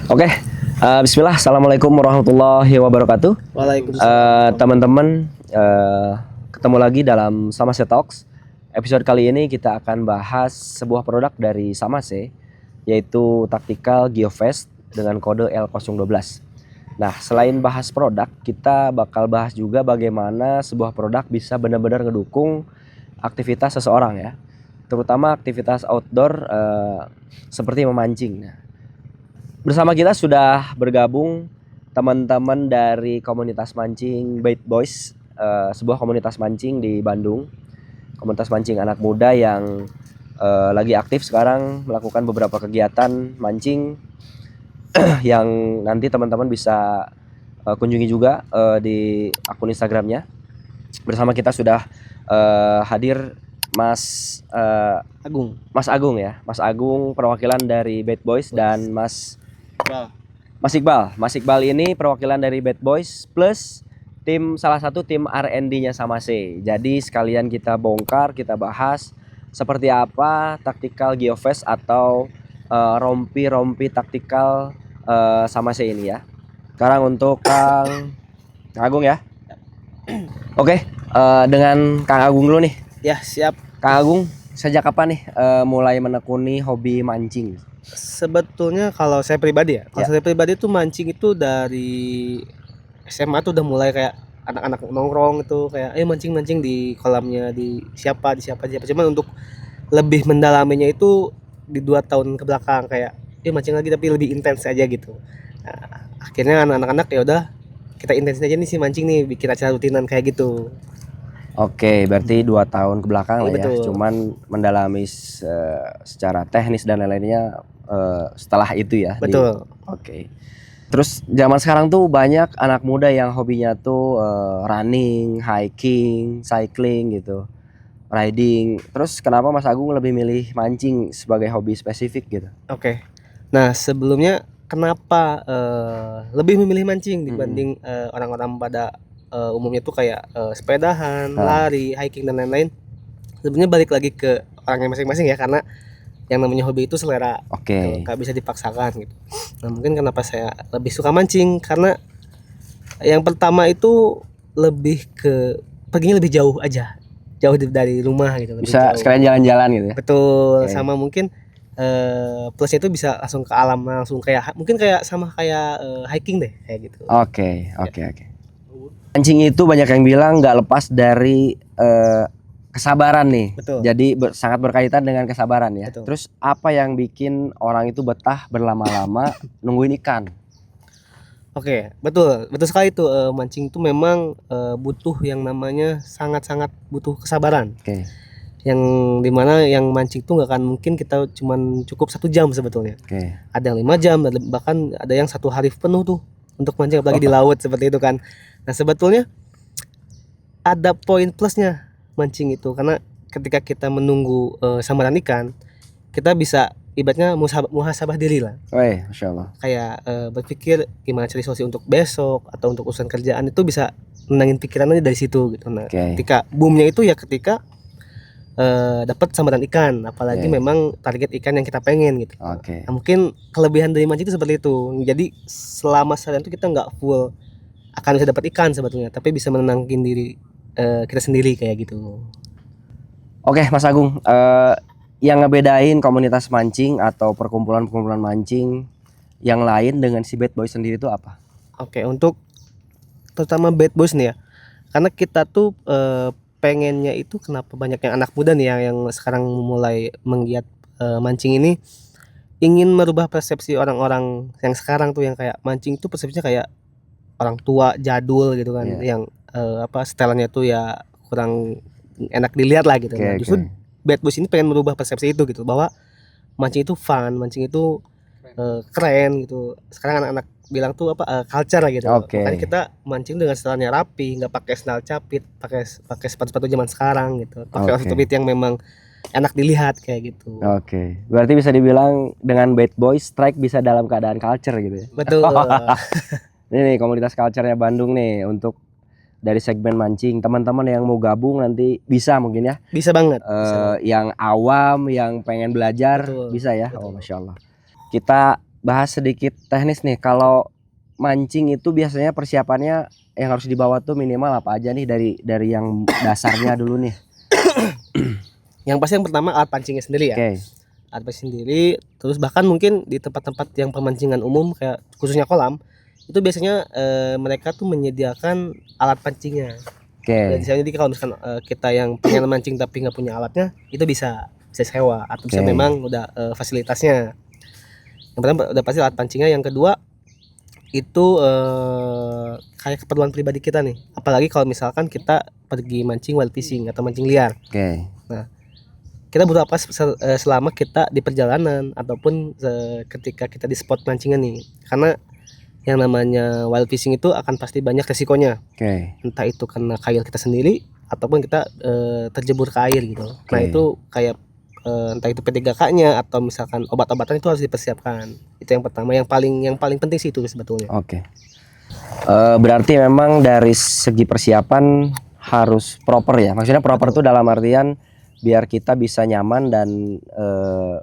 Oke, Bismillah. Assalamualaikum warahmatullahi wabarakatuh. Waalaikumsalam. Teman-teman, ketemu lagi dalam Samase Talks. Episode kali ini kita akan bahas sebuah produk dari Samase, yaitu Tactical Geovest dengan kode L012. Nah, selain bahas produk, kita bakal bahas juga bagaimana sebuah produk bisa benar-benar ngedukung aktivitas seseorang ya, terutama aktivitas outdoor seperti memancing. Nah, bersama kita sudah bergabung teman-teman dari komunitas mancing Bait Boys, sebuah komunitas mancing di Bandung, komunitas mancing anak muda yang lagi aktif sekarang melakukan beberapa kegiatan mancing yang nanti teman-teman bisa kunjungi juga di akun Instagramnya. Bersama kita sudah hadir Mas Agung ya, Mas Agung perwakilan dari Bait Boys dan Mas Iqbal. Mas Iqbal ini perwakilan dari Bait Boys plus salah satu tim R&D-nya Samase. Jadi sekalian kita bongkar, kita bahas seperti apa Tactical Geovest atau rompi taktikal Samase ini ya. Sekarang untuk Kang Agung ya. Oke, dengan Kang Agung dulu nih. Ya, siap. Kang Agung, sejak kapan nih mulai menekuni hobi mancing? Sebetulnya kalau saya pribadi saya pribadi tuh mancing itu dari SMA tuh udah mulai kayak anak-anak nongkrong itu kayak mancing-mancing di kolamnya di siapa. Cuman untuk lebih mendalaminya itu di 2 tahun ke belakang kayak mancing lagi tapi lebih intens aja gitu. Nah, akhirnya anak-anak ya udah kita intensin aja nih sih mancing nih, bikin acara rutinan kayak gitu. Oke, berarti 2 tahun ke belakang lah ya. Betul. Cuman mendalami secara teknis dan lain-lainnya setelah itu ya. Betul. Oke. Terus zaman sekarang tuh banyak anak muda yang hobinya tuh running, hiking, cycling gitu, riding. Terus kenapa Mas Agung lebih milih mancing sebagai hobi spesifik gitu? Oke. Nah, sebelumnya kenapa lebih memilih mancing dibanding orang-orang pada umumnya tuh kayak sepedahan, lari, hiking dan lain-lain. Sebenarnya balik lagi ke orangnya masing-masing ya, karena yang namanya hobi itu selera. Oke. Nggak bisa dipaksakan gitu. Nah, mungkin kenapa saya lebih suka mancing karena yang pertama itu lebih ke perginya lebih jauh aja, jauh dari rumah gitu. Bisa jauh. sekalian jalan-jalan gitu ya. Betul. Oke. Sama mungkin plusnya itu bisa langsung ke alam, langsung kayak mungkin kayak sama kayak hiking deh kayak gitu. Oke. Mancing itu banyak yang bilang nggak lepas dari kesabaran nih. Betul. Jadi sangat berkaitan dengan kesabaran ya. Betul. Terus apa yang bikin orang itu betah berlama-lama nungguin ikan? Oke, betul sekali tuh. Mancing itu memang butuh yang namanya sangat-sangat butuh kesabaran. Oke. Yang dimana yang mancing tuh nggak akan mungkin kita cuman cukup 1 jam sebetulnya. Oke. Ada yang 5 jam, bahkan ada yang 1 hari penuh tuh untuk mancing, apalagi di laut seperti itu kan. Nah, sebetulnya ada poin plusnya mancing itu, karena ketika kita menunggu sambaran ikan, kita bisa ibaratnya muhasabah diri lah. Weh, Masya Allah. Kayak berpikir gimana cari solusi untuk besok atau untuk urusan kerjaan, itu bisa menangin pikirannya dari situ gitu. Nah, ketika boomnya itu ya ketika dapat sambaran ikan, apalagi memang target ikan yang kita pengen gitu. Nah, mungkin kelebihan dari mancing itu seperti itu. Jadi selama seharian itu kita nggak full akan bisa dapat ikan sebetulnya, tapi bisa menenangkan diri kita sendiri kayak gitu. Oke, Mas Agung, yang ngebedain komunitas mancing atau perkumpulan mancing yang lain dengan si Bait Boys sendiri itu apa? Oke, untuk terutama Bait Boys nih ya, karena kita tuh pengennya itu kenapa banyak yang anak muda nih yang sekarang mulai menggiat mancing ini, ingin merubah persepsi orang-orang yang sekarang tuh yang kayak mancing tuh persepsinya kayak orang tua jadul gitu kan, yang setelannya tuh ya kurang enak dilihat lah gitu. Nah, justru Bait Boys ini pengen merubah persepsi itu gitu, bahwa mancing itu fun, mancing itu keren gitu. Sekarang anak-anak bilang tuh culture lah gitu. Makanya kita mancing dengan setelannya rapi, nggak pakai sandal capit, pakai sepatu-sepatu zaman sekarang gitu, pakai outfit yang memang enak dilihat kayak gitu. Oke. Berarti bisa dibilang dengan Bait Boys strike bisa dalam keadaan culture gitu ya. Betul. Ini nih komunitas culture-nya Bandung nih, untuk dari segmen mancing. Teman-teman yang mau gabung nanti bisa mungkin ya. Bisa banget. Yang awam, yang pengen belajar bisa ya. Betul. Oh, Masya Allah. Kita bahas sedikit teknis nih. Kalau mancing itu biasanya persiapannya yang harus dibawa tuh minimal apa aja nih dari yang dasarnya dulu nih. Yang pasti yang pertama alat pancingnya sendiri ya. Oke. Alat pancing sendiri, terus bahkan mungkin di tempat-tempat yang pemancingan umum kayak khususnya kolam, itu biasanya mereka tuh menyediakan alat pancingnya. Oke. Jadi kalau misalkan kita yang pengen mancing tapi nggak punya alatnya, itu bisa sewa atau bisa Oke. memang udah fasilitasnya. Yang pertama udah pasti alat pancingnya. Yang kedua itu kayak keperluan pribadi kita nih. Apalagi kalau misalkan kita pergi mancing wild fishing atau mancing liar. Oke. Nah, kita butuh apa selama kita di perjalanan ataupun ketika kita di spot mancingan nih. Karena yang namanya wild fishing itu akan pasti banyak resikonya. Oke. Entah itu karena kail kita sendiri ataupun kita terjebur ke air gitu. Nah, Oke. itu kayak entah itu P3K-nya atau misalkan obat-obatan itu harus dipersiapkan. Itu yang pertama, yang paling penting sih itu sebetulnya. Oke. Berarti memang dari segi persiapan harus proper ya. Maksudnya proper tuh dalam artian biar kita bisa nyaman dan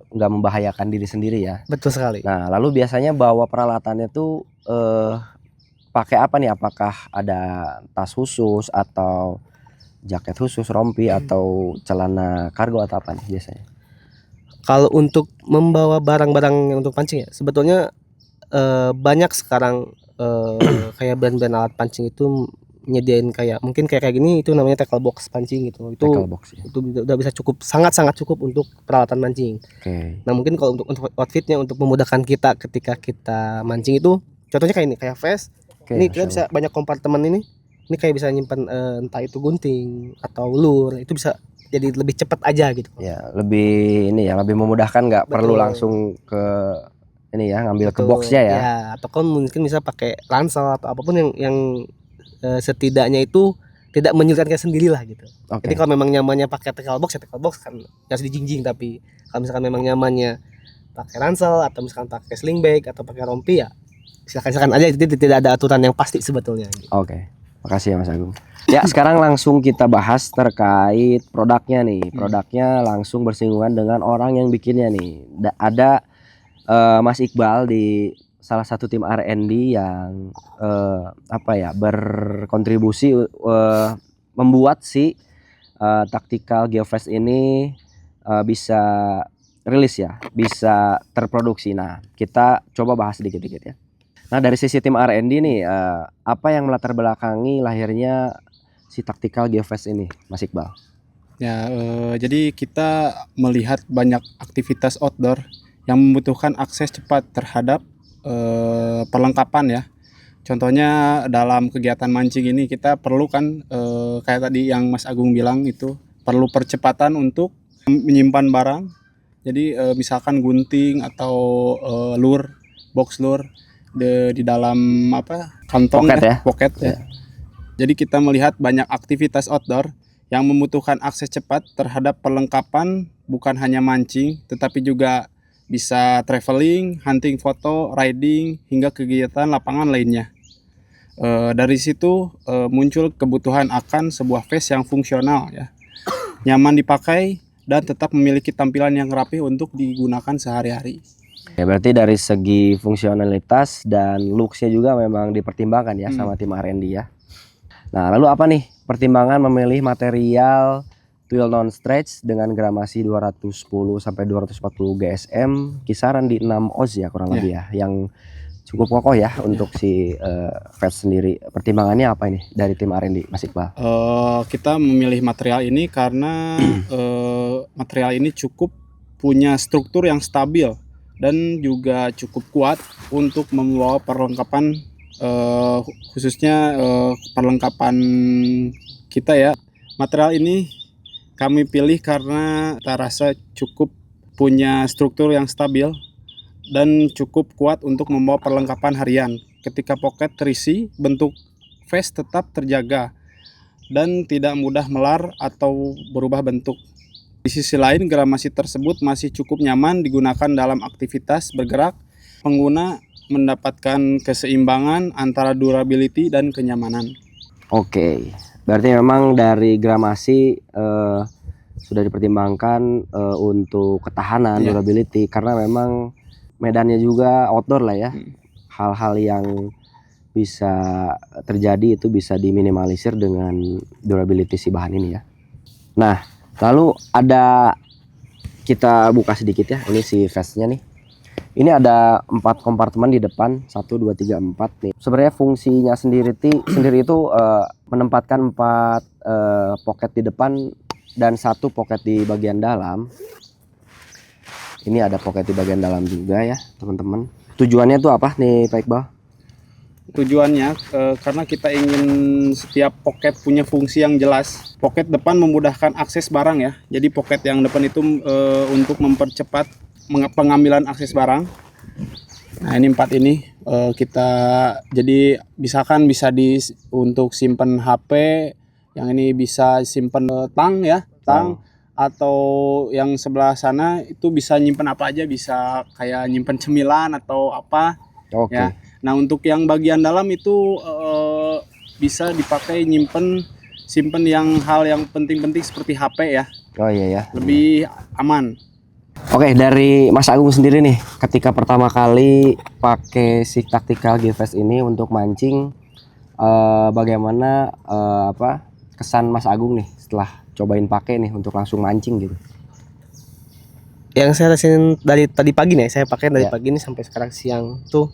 nggak membahayakan diri sendiri ya. Betul sekali. Nah, lalu biasanya bawa peralatannya tuh pakai apa nih? Apakah ada tas khusus atau jaket khusus, rompi atau celana kargo atau apa nih biasanya? Kalau untuk membawa barang-barang yang untuk pancing ya, sebetulnya banyak sekarang kayak brand-brand alat pancing itu nyediain kayak mungkin kayak gini, itu namanya tackle box pancing gitu. Tackle box ya. Itu udah bisa cukup, sangat cukup untuk peralatan mancing. Oke. Nah, mungkin kalau untuk outfitnya untuk memudahkan kita ketika kita mancing itu contohnya kayak ini, kayak vest. Oke, Ini kita Masya bisa banyak kompartemen ini. Ini kayak bisa nyimpan entah itu gunting atau lure, itu bisa jadi lebih cepat aja gitu. ya, lebih ini ya, lebih memudahkan, nggak perlu Betul. langsung ke ini ya, ngambil ke Betul. boxnya ya. Ya, atau kan mungkin bisa pakai ransel atau apapun yang setidaknya itu tidak menyulitkan kita sendiri lah gitu. Oke. Jadi kalau memang nyamannya pakai tackle box ya tackle box kan harus dijingjing, tapi kalau misalkan memang nyamannya pakai ransel atau misalkan pakai sling bag atau pakai rompi ya silakan aja, jadi tidak ada aturan yang pasti sebetulnya gitu. Oke. Makasih ya Mas Agung. Ya, sekarang langsung kita bahas terkait produknya nih. Produknya langsung bersinggungan dengan orang yang bikinnya nih. Ada Mas Iqbal di salah satu tim R&D yang berkontribusi membuat si Tactical Geofest ini bisa rilis ya, bisa terproduksi. Nah, kita coba bahas sedikit-sedikit ya. Nah, dari sisi tim R&D nih, apa yang melatar belakangi lahirnya si Tactical Geofest ini, Mas Iqbal? Ya, jadi kita melihat banyak aktivitas outdoor yang membutuhkan akses cepat terhadap perlengkapan ya. Contohnya dalam kegiatan mancing ini kita perlu kan kayak tadi yang Mas Agung bilang itu perlu percepatan untuk menyimpan barang. Jadi misalkan gunting atau lure, box lure di dalam kantong pocket ya. Jadi kita melihat banyak aktivitas outdoor yang membutuhkan akses cepat terhadap perlengkapan, bukan hanya mancing tetapi juga bisa traveling, hunting foto, riding, hingga kegiatan lapangan lainnya. Dari situ muncul kebutuhan akan sebuah vest yang fungsional ya, nyaman dipakai dan tetap memiliki tampilan yang rapi untuk digunakan sehari-hari. Ya, berarti dari segi fungsionalitas dan looks-nya juga memang dipertimbangkan ya sama tim R&D ya. Nah, lalu apa nih pertimbangan memilih material twill non-stretch dengan gramasi 210 sampai 240 GSM, kisaran di 6 oz ya kurang lebih ya, yang cukup kokoh ya untuk si vest sendiri. Pertimbangannya apa ini dari tim R&D, Mas Iqbal? Kita memilih material ini karena material ini cukup punya struktur yang stabil dan juga cukup kuat untuk membawa perlengkapan, khususnya perlengkapan kita ya. Material ini kami pilih karena kita rasa cukup punya struktur yang stabil dan cukup kuat untuk membawa perlengkapan harian. Ketika pocket terisi, bentuk vest tetap terjaga dan tidak mudah melar atau berubah bentuk. Di sisi lain, gramasi tersebut masih cukup nyaman digunakan dalam aktivitas bergerak. Pengguna mendapatkan keseimbangan antara durability dan kenyamanan. Oke, berarti memang dari gramasi sudah dipertimbangkan untuk ketahanan, durability, karena memang medannya juga outdoor lah ya. Hmm. Hal-hal yang bisa terjadi itu bisa diminimalisir dengan durability si bahan ini ya. Nah, lalu ada, kita buka sedikit ya, ini si vestnya nih. Ini ada 4 kompartemen di depan, 1, 2, 3, 4 nih. Sebenarnya fungsinya sendiri itu menempatkan 4 pocket di depan dan 1 pocket di bagian dalam. Ini ada pocket di bagian dalam juga ya teman-teman. Tujuannya tuh apa nih Pak Iqbal? Tujuannya karena kita ingin setiap pocket punya fungsi yang jelas. Pocket depan memudahkan akses barang ya. Jadi pocket yang depan itu untuk mempercepat pengambilan akses barang. Nah ini 4 ini kita jadi misalkan bisa untuk simpen HP, yang ini bisa simpen tang ya, tang. Atau yang sebelah sana itu bisa nyimpen apa aja, bisa kayak nyimpen cemilan atau apa. Oke. Ya. Nah untuk yang bagian dalam itu bisa dipakai simpen yang hal yang penting-penting seperti HP ya, Oh iya ya. lebih aman. Oke, dari Mas Agung sendiri nih, ketika pertama kali pakai si Tactical Geofest ini untuk mancing, bagaimana kesan Mas Agung nih setelah cobain pakai nih untuk langsung mancing gitu? Yang saya rasain dari tadi pagi nih, saya pakai dari Ya. pagi nih sampai sekarang siang tuh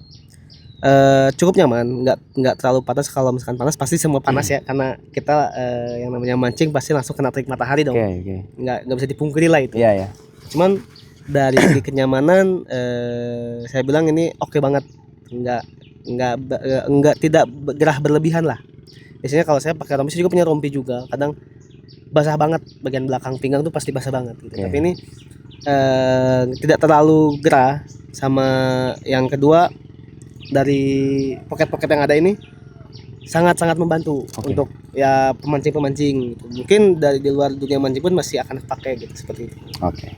cukup nyaman, nggak terlalu panas. Kalau misalkan panas pasti semua panas ya, karena kita yang namanya mancing pasti langsung kena terik matahari dong. Oke. Nggak bisa dipungkiri lah itu. Iya ya. Cuman dari segi kenyamanan saya bilang ini oke banget, nggak tidak gerah berlebihan lah. Biasanya kalau saya pakai rompi, saya juga punya rompi juga, kadang basah banget bagian belakang pinggang tuh pasti basah banget gitu. Oke. Tapi ini tidak terlalu gerah. Sama yang kedua, dari pocket-pocket yang ada ini sangat-sangat membantu untuk ya pemancing-pemancing gitu. Mungkin dari di luar dunia mancing pun masih akan pakai gitu, seperti itu. Oke.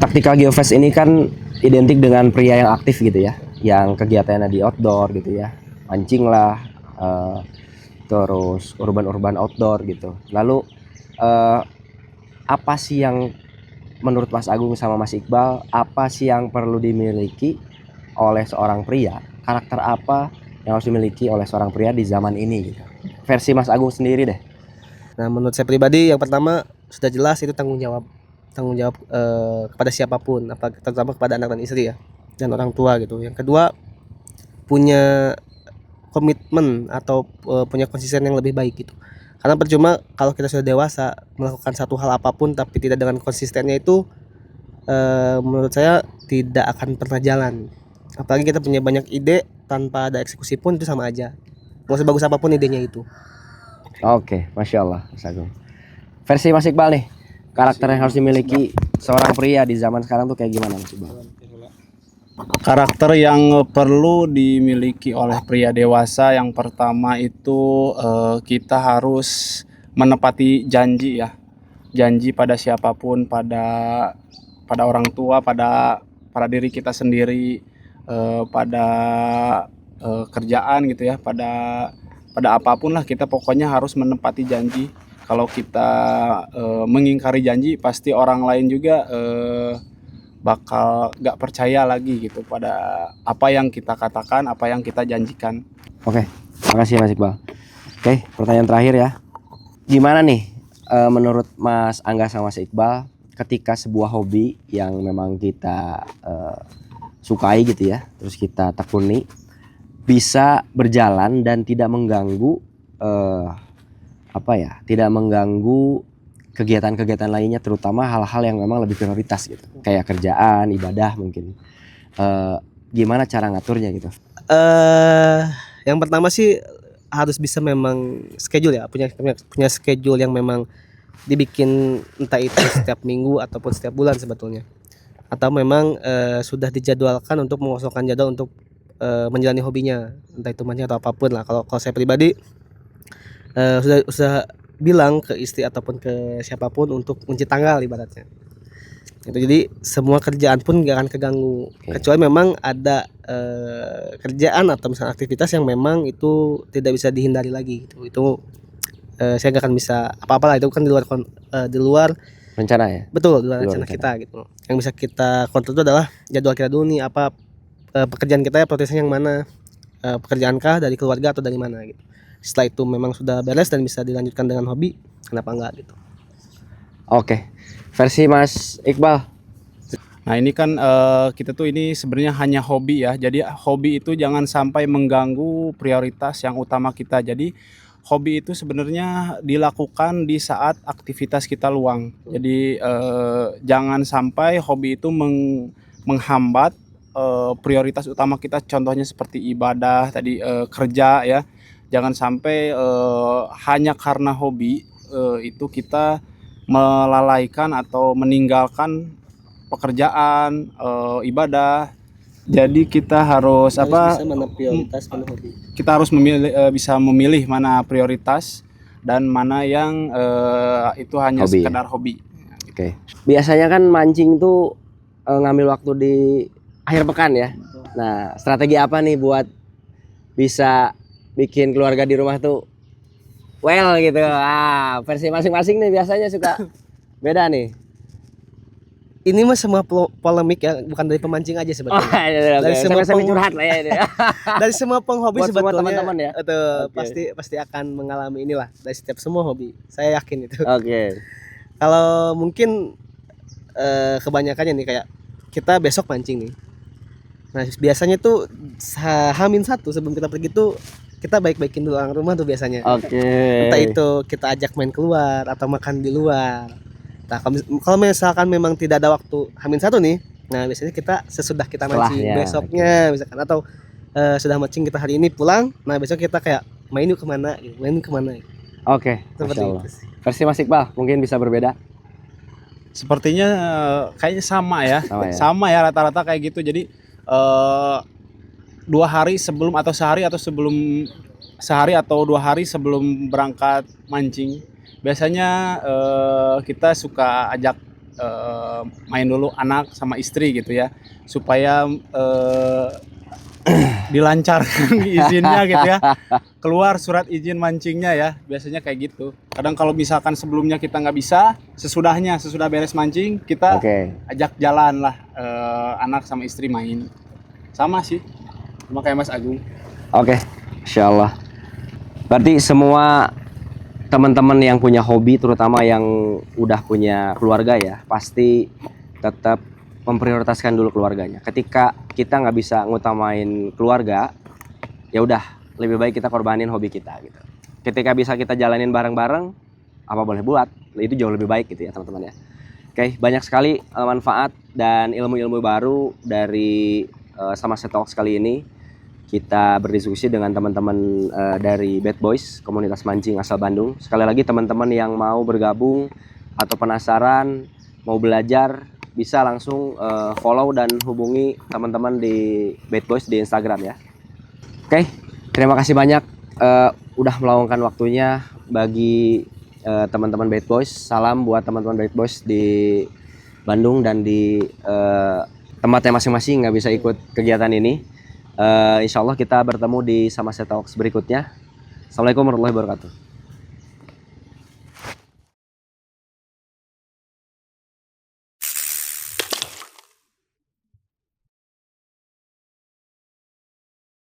Tactical Geofest ini kan identik dengan pria yang aktif gitu ya, yang kegiatannya di outdoor gitu ya, mancing lah, terus urban outdoor gitu. Lalu apa sih yang menurut Mas Agung sama Mas Iqbal, apa sih yang perlu dimiliki oleh seorang pria? Karakter apa yang harus dimiliki oleh seorang pria di zaman ini gitu? Versi Mas Agung sendiri deh. Nah, menurut saya pribadi yang pertama sudah jelas itu tanggung jawab kepada siapapun, terutama kepada anak dan istri ya, dan orang tua gitu. Yang kedua, punya komitmen atau punya konsisten yang lebih baik gitu. Karena percuma kalau kita sudah dewasa melakukan satu hal apapun tapi tidak dengan konsistennya, itu menurut saya tidak akan pernah jalan. Apalagi kita punya banyak ide tanpa ada eksekusi pun itu sama aja, mau sebagus apapun idenya itu. Oke, Masya Allah Mas Agung. Versi Mas Iqbal nih, karakter yang harus dimiliki seorang pria di zaman sekarang tuh kayak gimana Mas Iqbal? Karakter yang perlu dimiliki oleh pria dewasa, yang pertama itu kita harus menepati janji ya. Janji pada siapapun, pada orang tua, pada diri kita sendiri, pada kerjaan gitu ya, pada apapun lah, kita pokoknya harus menepati janji. Kalau kita mengingkari janji, pasti orang lain juga bakal gak percaya lagi gitu pada apa yang kita katakan, apa yang kita janjikan. Oke, makasih Mas Iqbal. Oke, pertanyaan terakhir ya. Gimana nih menurut Mas Angga sama Mas Iqbal, ketika sebuah hobi yang memang kita sukai gitu ya, terus kita tekuni, bisa berjalan dan tidak mengganggu tidak mengganggu kegiatan-kegiatan lainnya, terutama hal-hal yang memang lebih prioritas gitu, kayak kerjaan, ibadah mungkin. Gimana cara ngaturnya gitu? Yang pertama sih harus bisa memang schedule ya, punya schedule yang memang dibikin, entah itu setiap minggu ataupun setiap bulan sebetulnya, atau memang sudah dijadwalkan untuk mengosongkan jadwal untuk menjalani hobinya, entah itu mancing atau apapun lah. Kalau saya pribadi sudah bilang ke istri ataupun ke siapapun untuk kunci tanggal ibaratnya itu, jadi semua kerjaan pun gak akan keganggu. Kecuali memang ada kerjaan atau misalnya aktivitas yang memang itu tidak bisa dihindari lagi gitu. Itu saya gak akan bisa apa-apa lah, itu kan di luar rencana ya. Betul, di luar Di luar rencana rencana. kita gitu. Yang bisa kita kontrol itu adalah jadwal kita dulu nih, apa pekerjaan kita ya, prioritasnya yang mana, pekerjaankah, dari keluarga, atau dari mana gitu. Setelah itu memang sudah beres dan bisa dilanjutkan dengan hobi, kenapa enggak gitu. Oke. Versi Mas Iqbal. Nah ini kan kita tuh ini sebenarnya hanya hobi ya. Jadi hobi itu jangan sampai mengganggu prioritas yang utama kita. Jadi hobi itu sebenarnya dilakukan di saat aktivitas kita luang. Jadi jangan sampai hobi itu menghambat prioritas utama kita. Contohnya seperti ibadah tadi, kerja ya. Jangan sampai hanya karena hobi itu kita melalaikan atau meninggalkan pekerjaan, ibadah. Jadi kita harus Bisa mana prioritas, mana hobi. kita harus memilih, bisa memilih mana prioritas dan mana yang itu hanya Hobi ya? sekedar hobi. Oke. Biasanya kan mancing tuh ngambil waktu di akhir pekan ya. Nah, strategi apa nih buat bisa bikin keluarga di rumah tuh well gitu. Ah, versi masing-masing nih biasanya suka beda nih. Ini mah semua polemik ya, bukan dari pemancing aja Oh, sebetulnya. iya, Dari oke. semua Sampai curhat lah ya ini. Dari semua penghobi Buat semua sebetulnya teman-teman ya? itu Oke. pasti akan mengalami inilah dari setiap semua hobi. Saya yakin itu. Oke. Kalau mungkin kebanyakannya nih kayak kita besok mancing nih. Nah, biasanya tuh H-1 sebelum kita pergi tuh kita baik-baikin dulu orang rumah tuh biasanya. Oke. Entah itu kita ajak main keluar atau makan di luar. Nah, kalau misalkan memang tidak ada waktu H-1 nih, nah biasanya kita sesudah kita mancing Setelahnya, besoknya misalkan, atau sudah mancing kita hari ini pulang, nah besok kita kayak main yuk kemana gitu, main kemana gitu. Oke. Seperti Masya Allah. itu sih. Versi Mas Iqbal mungkin bisa berbeda. Sepertinya kayaknya sama ya. Sama ya? Sama ya rata-rata kayak gitu. Jadi 2 hari sebelum atau sehari atau 2 hari sebelum berangkat mancing, biasanya kita suka ajak main dulu anak sama istri gitu ya, supaya dilancarkan izinnya gitu ya, keluar surat izin mancingnya ya, biasanya kayak gitu. Kadang kalau misalkan sebelumnya kita nggak bisa, sesudah beres mancing kita Oke. ajak jalan lah, anak sama istri main. Sama sih, sama kayak Mas Agung. Oke. Insya Allah. Berarti semua teman-teman yang punya hobi, terutama yang udah punya keluarga ya, pasti tetap memprioritaskan dulu keluarganya. Ketika kita nggak bisa ngutamain keluarga, ya udah lebih baik kita korbanin hobi kita gitu. Ketika bisa kita jalanin bareng-bareng, apa boleh buat, itu jauh lebih baik gitu ya teman-teman ya. Oke, banyak sekali manfaat dan ilmu-ilmu baru dari Sama Talks kali ini. Kita berdiskusi dengan teman-teman dari Bad Boys, komunitas mancing asal Bandung. Sekali lagi teman-teman yang mau bergabung atau penasaran, mau belajar, bisa langsung follow dan hubungi teman-teman di Bad Boys di Instagram ya. Oke, terima kasih banyak udah meluangkan waktunya bagi teman-teman Bad Boys. Salam buat teman-teman Bad Boys di Bandung dan di tempatnya masing-masing nggak bisa ikut kegiatan ini. Insya Allah kita bertemu di Sama Talks berikutnya. Assalamualaikum warahmatullahi wabarakatuh.